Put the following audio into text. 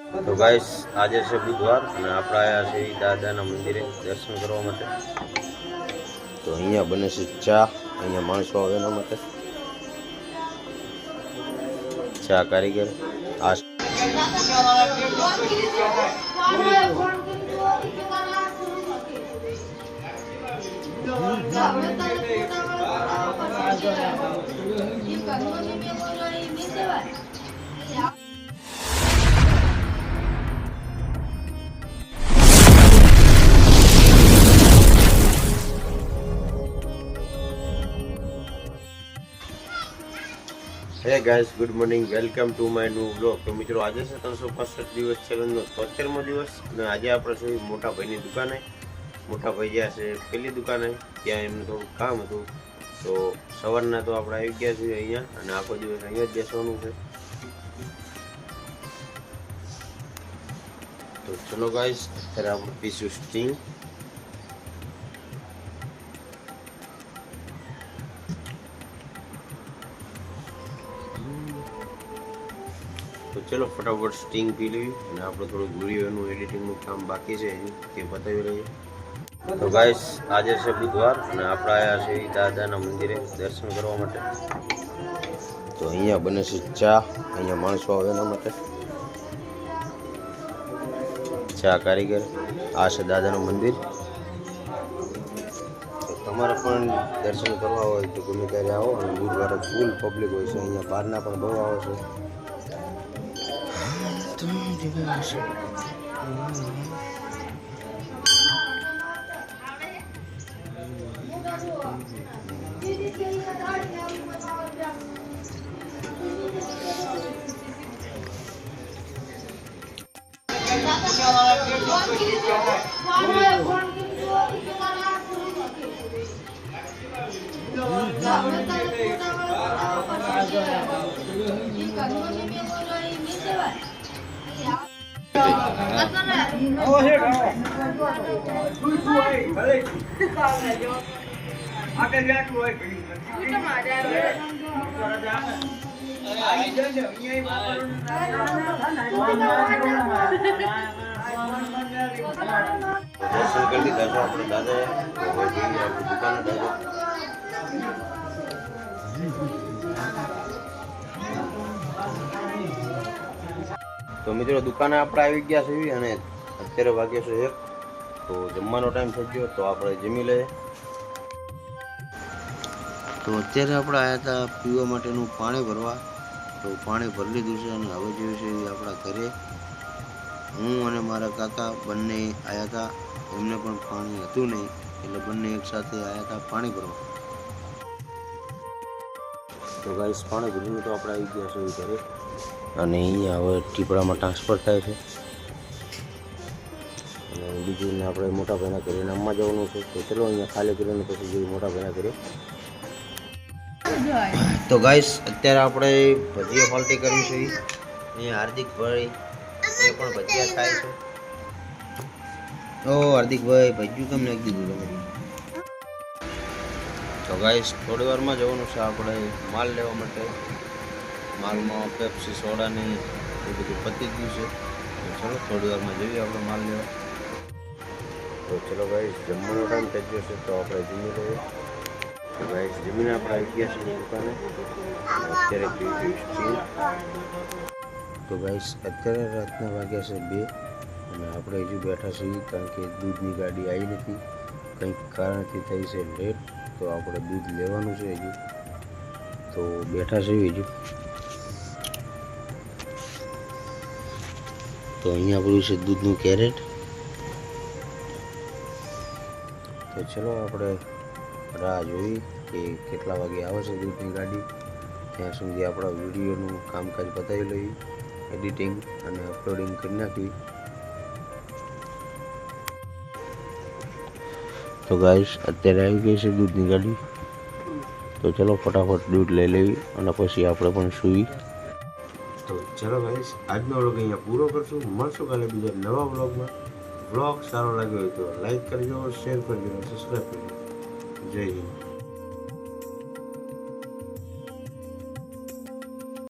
તો ગાઈસ આજે છે બુધવાર અને આપણે આવ્યા છે દાદાના મંદિરે દર્શન કરવા માટે. તો અહીંયા બને છે ચા, અહીંયા માણસો આવે એના માટે. ચા કારીગર આ હે guys, good morning, welcome to my new blog. તો મિત્રો આજે છે 365 દિવસ ચેલેન્જનો 73મો દિવસ અને આજે આપણે છે મોટા ભાઈની દુકાને. મોટા ભાઈ ગયા છે પેલી દુકાને, ત્યાં એમને થોડું કામ હતું. તો સવારના તો આપણે આવી ગયા છીએ અહીંયા અને આખો દિવસ અહીંયા જ બેસવાનું છે. તો ચલો ગાઈસ, અત્યારે આપણે પીશું સ્ટીંગ. તો ચલો ફટાફટ સ્ટિંગ પી લેવી અને આપણે થોડું વિડીયોનું એડિટિંગનું કામ બાકી છે તે બતાવી લઈએ. તો ગાઈસ આજે છે બુધવાર અને આપણે આવ્યા છે દાદાના મંદિરે દર્શન કરવા માટે. તો અહીંયા બને છે ચા, અહીંયા માણસો આવે એના માટે. ચા કારીગર આ છે દાદાનું મંદિર. તો તમારે પણ દર્શન કરવા હોય તો ગમે ત્યારે આવો અને બુધવારે ફૂલ પબ્લિક હોય છે. અહીંયા બહારના પણ બહુ આવે છે. દર્શન કરી લીધા છે આપણે દાદાએ. દુકાન દાદા તો મિત્રો દુકાને આપણે આવી ગયા છીએ અને અત્યારે વાગ્યા છે 1. તો જમવાનો ટાઈમ થઈ ગયો તો આપણે જમી લઈએ. તો અત્યારે આપણે આવ્યા હતા પીવા માટેનું પાણી ભરવા. તો પાણી ભરી લીધું છે અને હવે જોયું છે આપણા ઘરે હું અને મારા કાકા બંને આવ્યા હતા. એમને પણ પાણી હતું નહીં એટલે બંને એકસાથે આવ્યા હતા પાણી ભરવા. તો ગાઈસ પાણી ભરીને તો આપણે આવી ગયા છે ઘરે અને અહીંયા હવે ટીપડામાં ટ્રાન્સફર થાય છે અને બીજું આપણે મોટા ભાઈના ઘરે નામમાં જવાનું છે. તો ચલો અહીંયા ખાલી કરીને પછી જઈએ મોટા ભાઈના ઘરે. તો ગાઈસ અત્યારે આપણે ભજીયા પાર્ટી કરવી છે. અહીંયા હાર્દિકભાઈ એ પણ ભજીયા ખાય છે. ઓ હાર્દિકભાઈ ભજીયું કેમ નાખી દીધું તમે? તો ગાઈસ થોડી વારમાં જવાનું છે આપણે માલ લેવા માટે. માલમાં પેપ્સી સોડાની એ બધું પતી ગયું છે. તો ચલો થોડી વારમાં જઈએ આપણે માલ લેવા. તો ચલો ગાઈસ જમવાનો ટાઈમ થઈ ગયો છે તો આપણે જમી લઈએ. તો ગાઈસ જમીને આપણે આવી ગયા છીએ દુકાને. અત્યારે પીવું સ્ટીમ. તો ગાઈસ અત્યારે રાતના વાગ્યા છે 2 અને આપણે હજુ બેઠા છીએ કારણ કે દૂધની ગાડી આવી નથી. કંઈક કારણથી થઈ છે લેટ. તો આપણે દૂધ લેવાનું છે હજુ. તો બેઠા છીએ હજુ. તો અહીંયા આપણું છે દૂધનું કેરેટ. તો ચલો આપણે રાહ જોઈ કે કેટલા વાગે આવે છે દૂધની ગાડી. ત્યાં સુધી આપણા વિડીયોનું કામકાજ બતાવી લઈએ, એડિટિંગ અને અપલોડિંગ કરી નાખવી. તો ગાઈસ અત્યારે આવી ગઈ છે દૂધની ગાડી. તો ચલો ફટાફટ દૂધ લઈ લેવી અને પછી આપણે પણ સૂઈ. તો ચલો ગાઈસ આજનો વ્લોગ અહીંયા પૂરો કરશું. મળશું કાલે બીજા નવા વ્લોગમાં. વ્લોગ સારો લાગ્યો હોય તો લાઈક કરજો, શેર કરજો, સબસ્ક્રાઈબ કરજો. જય હિન્દ.